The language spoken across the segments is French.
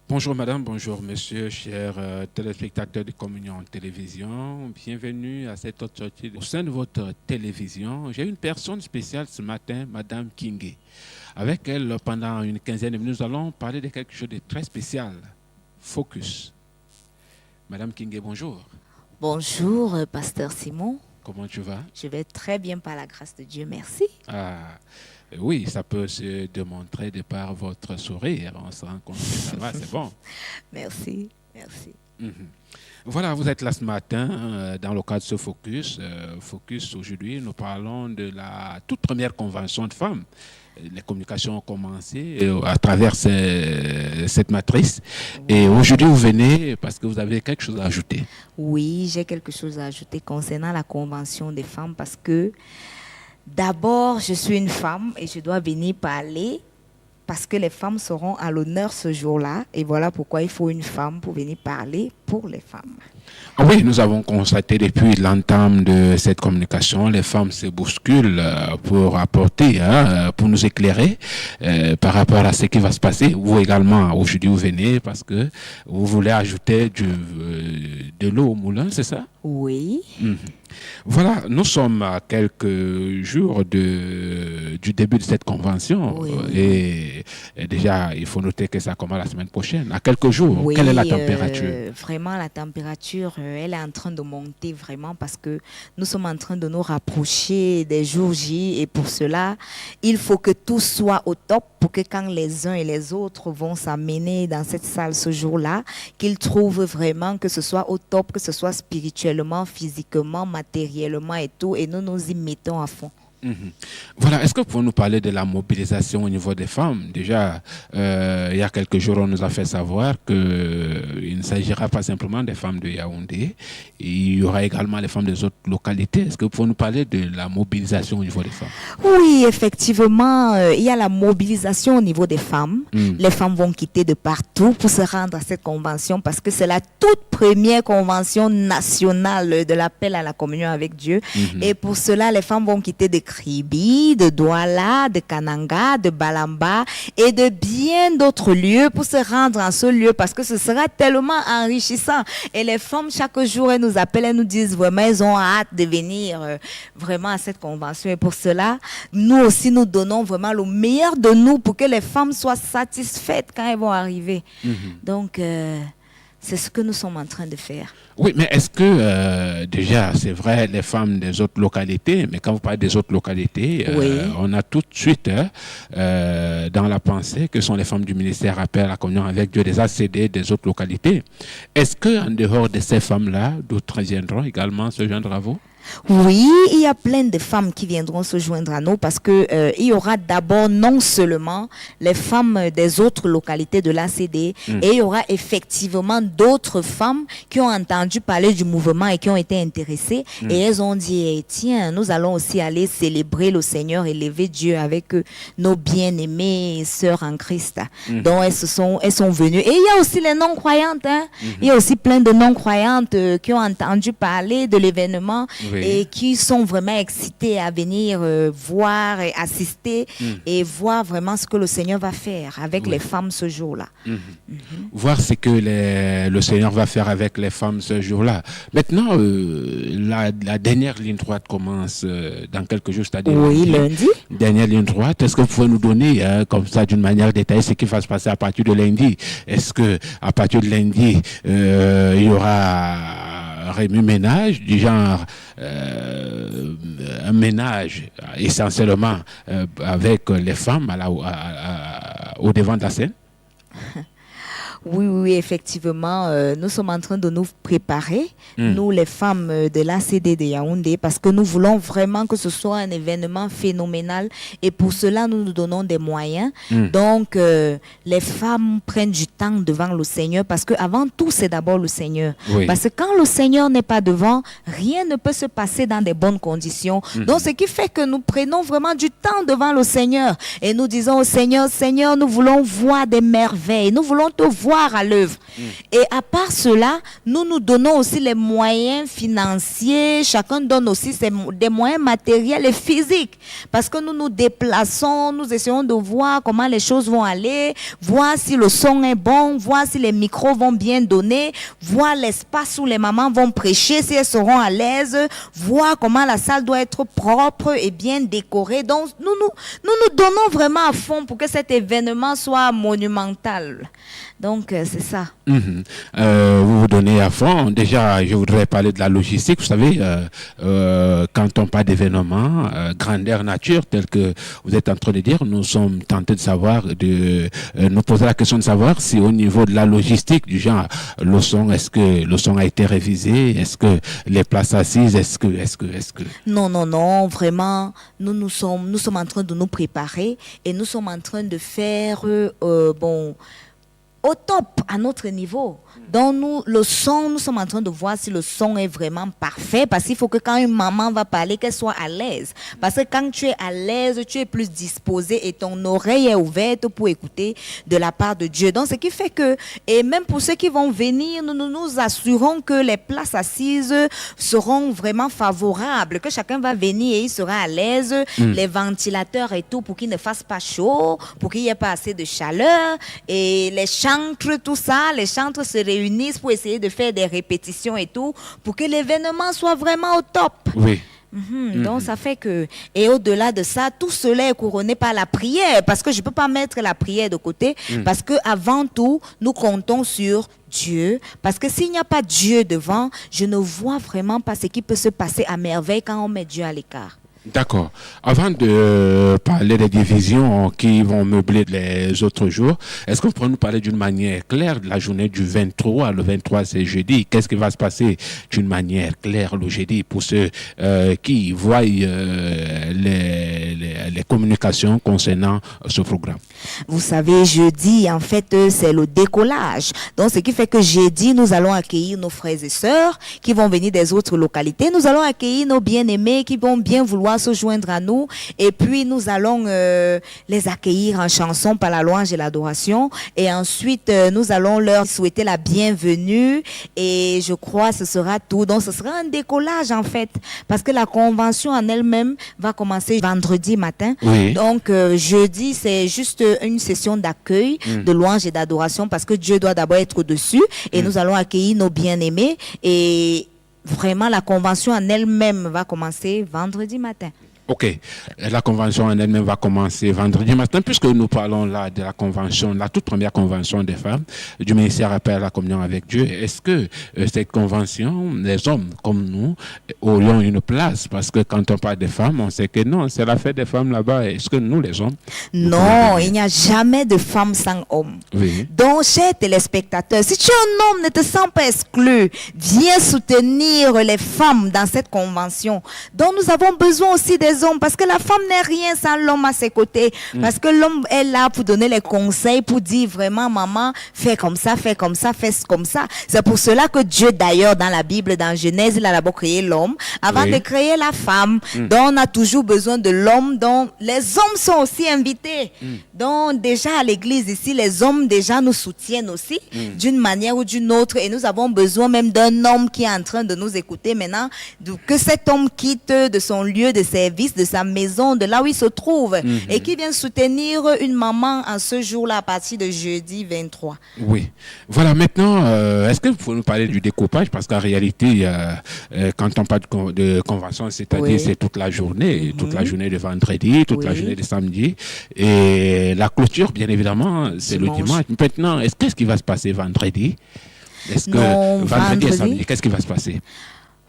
Bonjour madame, bonjour monsieur, chers téléspectateurs de Communion Télévision. Bienvenue à cette autre sortie au sein de votre télévision. J'ai une personne spéciale ce matin, madame Kingé. Avec elle, pendant une quinzaine de minutes, nous allons parler de quelque chose de très spécial. Focus. Madame Kingé, bonjour. Bonjour, pasteur Simon. Comment tu vas? Je vais très bien par la grâce de Dieu, merci. Oui, ça peut se démontrer de par votre sourire. On se rend compte que ça va, c'est bon. Merci, merci. Voilà, vous êtes là ce matin dans le cadre de ce Focus. Focus, aujourd'hui, nous parlons de la toute première convention de femmes. Les communications ont commencé à travers cette matrice. Et aujourd'hui, vous venez parce que vous avez quelque chose à ajouter. Oui, j'ai quelque chose à ajouter concernant la convention des femmes parce que d'abord, je suis une femme et je dois venir parler parce que les femmes seront à l'honneur ce jour-là. Et voilà pourquoi il faut une femme pour venir parler pour les femmes. Oui, nous avons constaté depuis l'entame de cette communication, les femmes se bousculent pour apporter, pour nous éclairer par rapport à ce qui va se passer. Vous également, aujourd'hui, vous venez parce que vous voulez ajouter de l'eau au moulin, c'est ça? Oui. Voilà, nous sommes à quelques jours du début de cette convention. Oui. Et déjà, il faut noter que ça commence la semaine prochaine. À quelques jours, Oui, quelle est la température? Vraiment, la température, elle est en train de monter vraiment parce que nous sommes en train de nous rapprocher des jours J. Et pour cela, il faut que tout soit au top pour que quand les uns et les autres vont s'amener dans cette salle ce jour-là, qu'ils trouvent vraiment que ce soit au top, que ce soit spirituellement, physiquement, matériellement et tout. Et nous nous y mettons à fond. Voilà, est-ce que vous pouvez nous parler de la mobilisation au niveau des femmes? Déjà, il y a quelques jours, on nous a fait savoir qu'il ne s'agira pas simplement des femmes de Yaoundé, il y aura également les femmes des autres localités. Est-ce que vous pouvez nous parler de la mobilisation au niveau des femmes? Oui, effectivement, il y a la mobilisation au niveau des femmes. Les femmes vont quitter de partout pour se rendre à cette convention parce que c'est la toute première convention nationale de l'appel à la communion avec Dieu. Et pour cela, les femmes vont quitter de Kribi, de Douala, de Kananga, de Balamba et de bien d'autres lieux pour se rendre à ce lieu parce que ce sera tellement enrichissant. Et les femmes, chaque jour, elles nous appellent, elles nous disent vraiment, elles ont hâte de venir vraiment à cette convention. Et pour cela, nous aussi, nous donnons vraiment le meilleur de nous pour que les femmes soient satisfaites quand elles vont arriver. Donc, c'est ce que nous sommes en train de faire. Oui, mais est-ce que, déjà, c'est vrai, les femmes des autres localités, mais quand vous parlez des autres localités, Oui. on a tout de suite dans la pensée que sont les femmes du ministère appel à la communion avec Dieu, des ACD, des autres localités. Est-ce qu'en dehors de ces femmes-là, d'autres viendront également se joindre à vous? Oui, il y a plein de femmes qui viendront se joindre à nous parce que il y aura d'abord non seulement les femmes des autres localités de l'ACD, et il y aura effectivement d'autres femmes qui ont entendu parler du mouvement et qui ont été intéressées et elles ont dit tiens, nous allons aussi aller célébrer le Seigneur, élever Dieu avec nos bien-aimées sœurs en Christ. Donc elles sont venues. Et il y a aussi les non-croyantes. Il y a aussi plein de non-croyantes qui ont entendu parler de l'événement. Oui. Et qui sont vraiment excités à venir voir et assister et voir vraiment ce que le Seigneur va faire avec les femmes ce jour-là. Voir ce que le Seigneur va faire avec les femmes ce jour-là. Maintenant, la dernière ligne droite commence dans quelques jours, c'est-à-dire lundi. Dernière ligne droite. Est-ce que vous pouvez nous donner, comme ça, d'une manière détaillée, ce qui va se passer à partir de lundi? Est-ce que à partir de lundi, il y aura remue-ménage du genre un ménage essentiellement avec les femmes au devant de la scène? Oui, effectivement, nous sommes en train de nous préparer, nous les femmes de l'ACD de Yaoundé, parce que nous voulons vraiment que ce soit un événement phénoménal et pour cela, nous nous donnons des moyens. Donc, les femmes prennent du temps devant le Seigneur parce qu'avant tout, c'est d'abord le Seigneur. Oui. Parce que quand le Seigneur n'est pas devant, rien ne peut se passer dans des bonnes conditions. Donc, ce qui fait que nous prenons vraiment du temps devant le Seigneur et nous disons au Seigneur, Seigneur, nous voulons voir des merveilles, nous voulons te voir voir à l'œuvre. Et à part cela, nous donnons aussi les moyens financiers, chacun donne aussi des moyens matériels et physiques, parce que nous nous déplaçons, nous essayons de voir comment les choses vont aller, voir si le son est bon, voir si les micros vont bien donner, voir l'espace où les mamans vont prêcher, si elles seront à l'aise, voir comment la salle doit être propre et bien décorée. Donc, nous donnons vraiment à fond pour que cet événement soit monumental. Donc, c'est ça. Vous vous donnez à fond. Déjà, je voudrais parler de la logistique. Vous savez, quand on parle d'événements, grandeur nature, tel que vous êtes en train de dire, nous sommes tentés de savoir, nous poser la question de savoir si au niveau de la logistique, du genre, le son, est-ce que le son a été révisé? Est-ce que les places assises, est-ce que... Non, vraiment, nous sommes en train de nous préparer et nous sommes en train de faire, au top, à notre niveau. Donc, nous sommes en train de voir si le son est vraiment parfait, parce qu'il faut que quand une maman va parler, qu'elle soit à l'aise. Parce que quand tu es à l'aise, tu es plus disposé et ton oreille est ouverte pour écouter de la part de Dieu. Donc, ce qui fait que, et même pour ceux qui vont venir, nous assurons que les places assises seront vraiment favorables, que chacun va venir et il sera à l'aise, les ventilateurs et tout, pour qu'il ne fasse pas chaud, pour qu'il n'y ait pas assez de chaleur, et les chantres, tout ça, les chantres se réunissent pour essayer de faire des répétitions et tout, pour que l'événement soit vraiment au top. Oui. Donc ça fait que, et au-delà de ça, tout cela est couronné par la prière, parce que je ne peux pas mettre la prière de côté, parce que avant tout, nous comptons sur Dieu, parce que s'il n'y a pas Dieu devant, je ne vois vraiment pas ce qui peut se passer à merveille quand on met Dieu à l'écart. D'accord. Avant de parler des divisions qui vont meubler les autres jours, est-ce que vous pouvez nous parler d'une manière claire de la journée du 23? Le 23, c'est jeudi. Qu'est-ce qui va se passer d'une manière claire le jeudi pour ceux qui voient les communications concernant ce programme? Vous savez, jeudi, en fait, c'est le décollage. Donc, ce qui fait que jeudi, nous allons accueillir nos frères et sœurs qui vont venir des autres localités. Nous allons accueillir nos bien-aimés qui vont bien vouloir se joindre à nous, et puis nous allons les accueillir en chanson par la louange et l'adoration, et ensuite nous allons leur souhaiter la bienvenue, et je crois que ce sera tout. Donc ce sera un décollage en fait, parce que la convention en elle-même va commencer vendredi matin. Oui. Donc jeudi, c'est juste une session d'accueil, de louange et d'adoration, parce que Dieu doit d'abord être au-dessus, et nous allons accueillir nos bien-aimés, et vraiment, la convention en elle-même va commencer vendredi matin. Ok, la convention en elle-même va commencer vendredi matin, puisque nous parlons là de la convention, la toute première convention des femmes du ministère Appel à la communion avec Dieu. Est-ce que cette convention, les hommes comme nous, aurions une place? Parce que quand on parle des femmes, on sait que non, c'est la fête des femmes là-bas. Est-ce que nous, les hommes... Non, il n'y a jamais de femme sans homme. Oui. Donc, chers téléspectateurs, si tu es un homme, ne te sens pas exclu. Viens soutenir les femmes dans cette convention. Donc, nous avons besoin aussi des hommes, parce que la femme n'est rien sans l'homme à ses côtés, parce que l'homme est là pour donner les conseils, pour dire vraiment, maman, fais comme ça, fais comme ça, fais comme ça. C'est pour cela que Dieu, d'ailleurs, dans la Bible, dans Genèse, il a d'abord créé l'homme avant de créer la femme. Donc on a toujours besoin de l'homme, donc les hommes sont aussi invités. Donc déjà à l'église ici, les hommes déjà nous soutiennent aussi d'une manière ou d'une autre, et nous avons besoin même d'un homme qui est en train de nous écouter maintenant, que cet homme quitte de son lieu de service, de sa maison, de là où il se trouve, et qui vient soutenir une maman en ce jour-là à partir de jeudi 23. Oui. Voilà, maintenant, est-ce que vous pouvez nous parler du découpage? Parce qu'en réalité, quand on parle de convention, c'est-à-dire c'est toute la journée de vendredi, toute la journée de samedi, et la clôture, bien évidemment, c'est le dimanche. Maintenant, qu'est-ce qui va se passer vendredi? Est-ce que vendredi et samedi, qu'est-ce qui va se passer?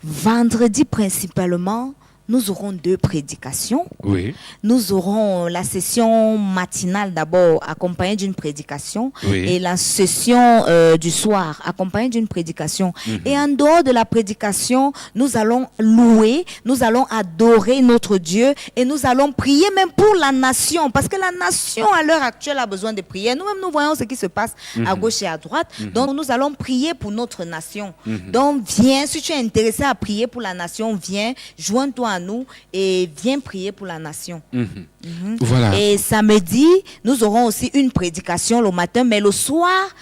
Vendredi, principalement, nous aurons 2 prédications. Oui. Nous aurons la session matinale d'abord accompagnée d'une prédication, et la session du soir accompagnée d'une prédication. Et en dehors de la prédication, nous allons louer, nous allons adorer notre Dieu, et nous allons prier même pour la nation, parce que la nation à l'heure actuelle a besoin de prière. Nous-mêmes, nous voyons ce qui se passe à gauche et à droite. Donc nous allons prier pour notre nation. Donc viens, si tu es intéressé à prier pour la nation, viens, joins-toi à nous et viens prier pour la nation. Voilà. Et samedi, nous aurons aussi une prédication le matin, mais le soir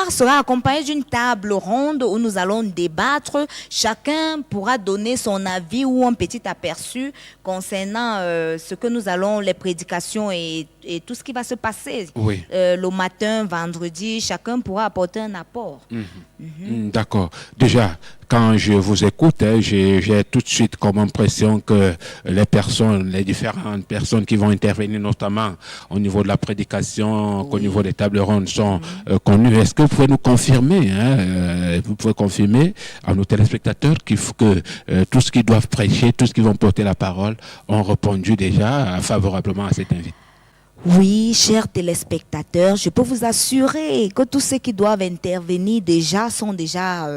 sera accompagné d'une table ronde où nous allons débattre. Chacun pourra donner son avis ou un petit aperçu concernant ce que nous allons, les prédications et tout ce qui va se passer. Oui. Le matin, vendredi, chacun pourra apporter un apport. D'accord. Déjà, quand je vous écoute, j'ai tout de suite comme impression que les différentes personnes qui vont intervenir, notamment au niveau de la prédication, au niveau des tables rondes, sont connues. Est-ce que vous pouvez nous confirmer, vous pouvez confirmer à nos téléspectateurs que tout ce qu'ils doivent prêcher, tout ce qu'ils vont porter la parole, ont répondu déjà favorablement à cet invité? Oui, chers téléspectateurs, je peux vous assurer que tous ceux qui doivent intervenir sont déjà,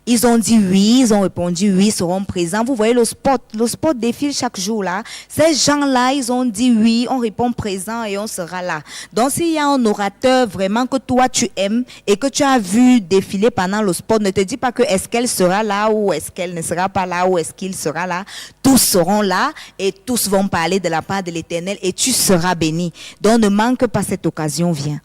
ils ont dit oui, ils ont répondu oui, seront présents. Vous voyez le spot défile chaque jour là. Ces gens-là, ils ont dit oui, on répond présent et on sera là. Donc s'il y a un orateur vraiment que toi tu aimes et que tu as vu défiler pendant le spot, ne te dis pas que est-ce qu'elle sera là ou est-ce qu'elle ne sera pas là ou est-ce qu'il sera là. Tous seront là et tous vont parler de la part de l'Éternel et tu seras béni. Donc ne manque pas cette occasion, viens.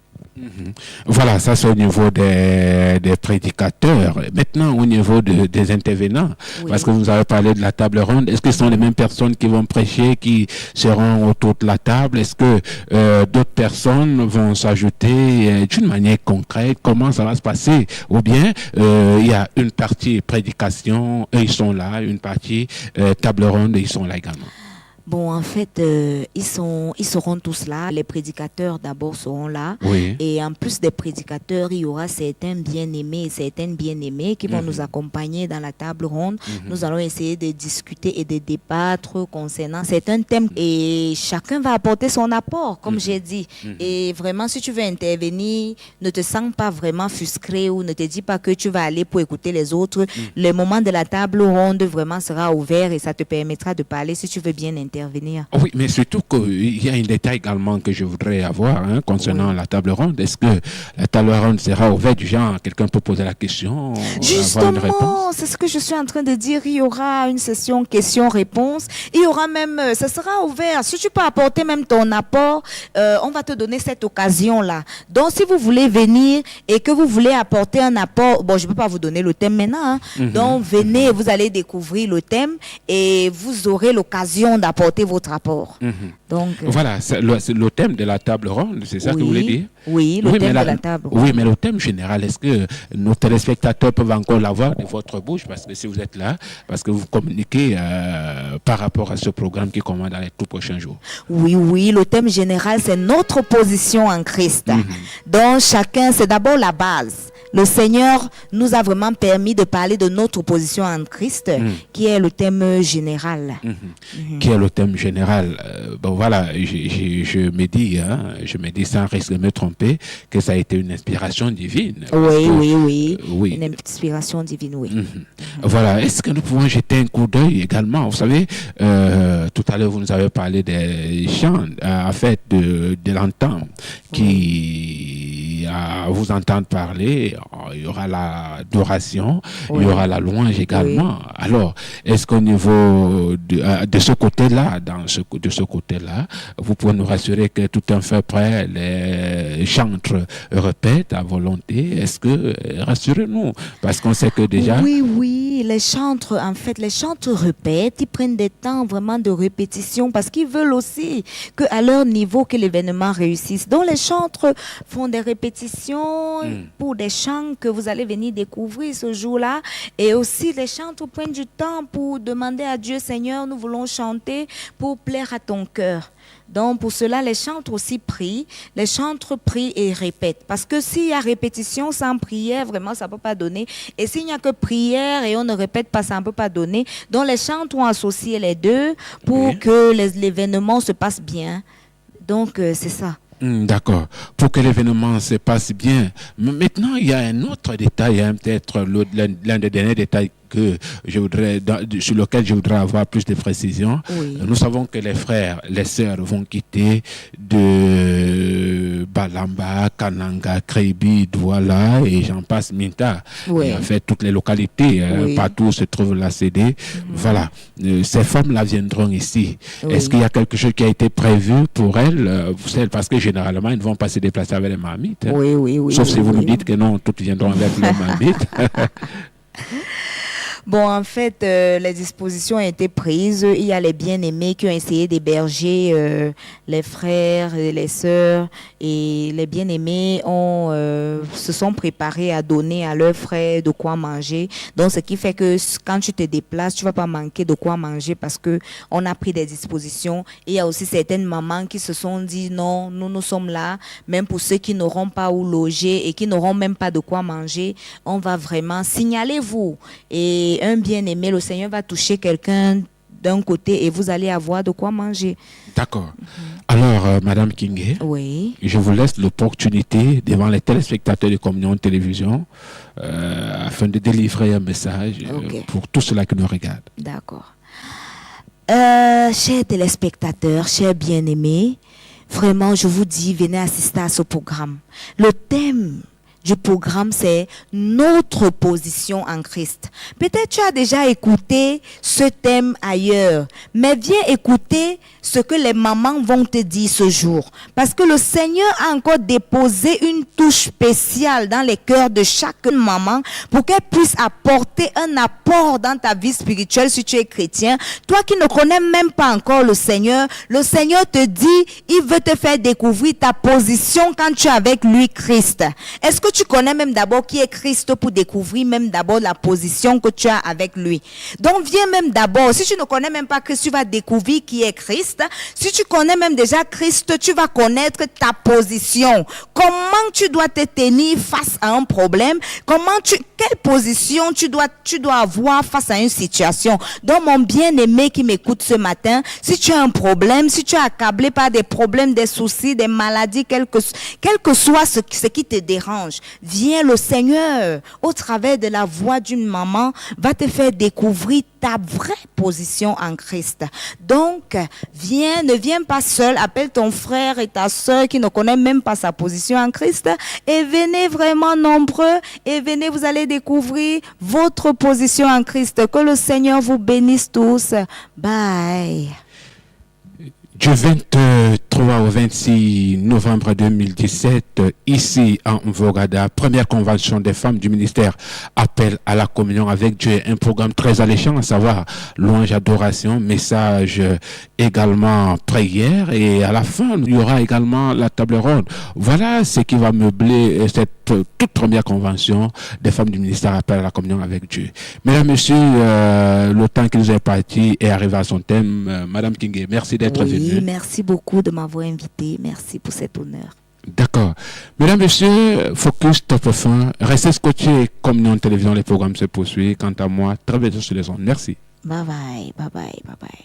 Voilà, ça c'est au niveau des prédicateurs. Maintenant, au niveau des intervenants, parce que vous avez parlé de la table ronde, est-ce que ce sont les mêmes personnes qui vont prêcher, qui seront autour de la table? Est-ce que d'autres personnes vont s'ajouter d'une manière concrète? Comment ça va se passer? Ou bien il y a une partie prédication, eux ils sont là, une partie table ronde, ils sont là également? Bon, en fait, ils seront tous là. Les prédicateurs d'abord seront là. Oui. Et en plus des prédicateurs, il y aura certains bien-aimés et certaines bien-aimées qui vont nous accompagner dans la table ronde. Nous allons essayer de discuter et de débattre concernant certains thèmes. Et chacun va apporter son apport, comme j'ai dit. Et vraiment, si tu veux intervenir, ne te sens pas vraiment frustré ou ne te dis pas que tu vas aller pour écouter les autres. Le moment de la table ronde vraiment sera ouvert et ça te permettra de parler si tu veux bien intervenir. Oui, mais surtout qu'il y a un détail également que je voudrais avoir concernant la table ronde. Est-ce que la table ronde sera ouverte du genre, quelqu'un peut poser la question, avoir une réponse? Justement, c'est ce que je suis en train de dire. Il y aura une session questions-réponses. Il y aura même, ça sera ouvert. Si tu peux apporter même ton apport, on va te donner cette occasion-là. Donc, si vous voulez venir et que vous voulez apporter un apport, bon, je ne peux pas vous donner le thème maintenant. Donc, venez, vous allez découvrir le thème et vous aurez l'occasion d'apporter votre rapport. Donc, voilà, c'est le thème de la table ronde, c'est ça que vous voulez dire? Oui, le thème de la table ronde. Oui, mais le thème général, est-ce que nos téléspectateurs peuvent encore l'avoir de votre bouche? Parce que si vous êtes là, parce que vous communiquez par rapport à ce programme qui commence dans les tout prochains jours. Oui, le thème général, c'est notre position en Christ. Donc, chacun, c'est d'abord la base. Le Seigneur nous a vraiment permis de parler de notre position en Christ, qui est le thème général. Qui est le thème général. Bon voilà, je me dis sans risque de me tromper, que ça a été une inspiration divine. Oui. Une inspiration divine, oui. Voilà, est-ce que nous pouvons jeter un coup d'œil également? Vous savez, tout à l'heure, vous nous avez parlé des chants, en fait, de l'entendre, qui, à vous entendre parler, il y aura l'adoration, il y aura la louange également. Alors, est-ce qu'au niveau de ce côté-là, de ce côté-là, vous pouvez nous rassurer que tout est fait prêt, les chantres répètent à volonté? Est-ce que, rassurez-nous, parce qu'on sait que déjà... Oui, les chantres répètent, ils prennent des temps vraiment de répétition parce qu'ils veulent aussi qu'à leur niveau, que l'événement réussisse. Donc les chantres font des répétitions pour des chants que vous allez venir découvrir ce jour-là. Et aussi les chantres prennent du temps pour demander à Dieu, Seigneur, nous voulons chanter pour plaire à ton cœur. Donc, pour cela, les chantres aussi prient. Les chantres prient et répètent. Parce que s'il y a répétition sans prière, vraiment, ça ne peut pas donner. Et s'il n'y a que prière et on ne répète pas, ça ne peut pas donner. Donc, les chantres ont associé les deux pour que l'événement se passe bien. Donc, c'est ça. D'accord. Pour que l'événement se passe bien. Maintenant, il y a un autre détail, peut-être l'un des derniers détails sur lequel je voudrais avoir plus de précision. Nous savons que les frères, les sœurs vont quitter de Balamba, Kananga, Kreibi, Douala et j'en passe, Minta. Oui. Et en fait, toutes les localités, Oui. partout où se trouve la CD. Voilà. Ces femmes-là viendront ici. Oui. Est-ce qu'il y a quelque chose qui a été prévu pour elles, parce que généralement, ils ne vont pas se déplacer avec les marmites. Hein. Oui. Sauf si vous nous oui. dites que non, toutes viendront avec les marmites. Bon, en fait, les dispositions ont été prises. Il y a les bien-aimés qui ont essayé d'héberger les frères et les sœurs. Et les bien-aimés se sont préparés à donner à leurs frères de quoi manger. Donc, ce qui fait que quand tu te déplaces, tu ne vas pas manquer de quoi manger parce qu'on a pris des dispositions. Et il y a aussi certaines mamans qui se sont dit non, nous sommes là. Même pour ceux qui n'auront pas où loger et qui n'auront même pas de quoi manger, on va vraiment signaler-vous. Et un bien-aimé, le Seigneur va toucher quelqu'un d'un côté et vous allez avoir de quoi manger. D'accord. Alors, Madame Kingé, Oui. je vous laisse l'opportunité devant les téléspectateurs de Communion Télévision afin de délivrer un message pour tous ceux-là qui nous regardent. D'accord. Chers téléspectateurs, chers bien-aimés, vraiment, je vous dis, venez assister à ce programme. Le thème du programme, c'est notre position en Christ. Peut-être tu as déjà écouté ce thème ailleurs, mais viens écouter ce que les mamans vont te dire ce jour. Parce que le Seigneur a encore déposé une touche spéciale dans les cœurs de chaque maman pour qu'elle puisse apporter un apport dans ta vie spirituelle si tu es chrétien. Toi qui ne connais même pas encore le Seigneur te dit, il veut te faire découvrir ta position quand tu es avec lui, Christ. Est-ce que tu connais même d'abord qui est Christ pour découvrir même d'abord la position que tu as avec lui? Donc viens même d'abord. Si tu ne connais même pas Christ, tu vas découvrir qui est Christ. Si tu connais même déjà Christ, tu vas connaître ta position. Comment tu dois te tenir face à un problème? Quelle position tu dois avoir face à une situation? Donc mon bien-aimé qui m'écoute ce matin, si tu as un problème, si tu es accablé par des problèmes, des soucis, des maladies, quel que soit ce qui te dérange, viens, le Seigneur, au travers de la voix d'une maman, va te faire découvrir ta vraie position en Christ. Donc, ne viens pas seul, appelle ton frère et ta soeur qui ne connaissent même pas sa position en Christ et venez vraiment nombreux et venez, vous allez découvrir votre position en Christ. Que le Seigneur vous bénisse tous. Bye. Du 23 au 26 novembre 2017, ici en Mvogada, première convention des femmes du ministère appel à la communion avec Dieu, un programme très alléchant, à savoir louange, adoration, message, également prière, et à la fin, il y aura également la table ronde. Voilà ce qui va meubler cette toute première convention des femmes du ministère appel à la communion avec Dieu. Mesdames, Messieurs, le temps qui nous est parti est arrivé à son thème. Madame Kingé, merci d'être venue. Merci beaucoup de m'avoir invité. Merci pour cet honneur. D'accord. Mesdames, Messieurs, Focus Top Fin. Restez scotchés. Communion Télévision, les programmes se poursuivent. Quant à moi, très bientôt sur les ondes. Merci. Bye bye.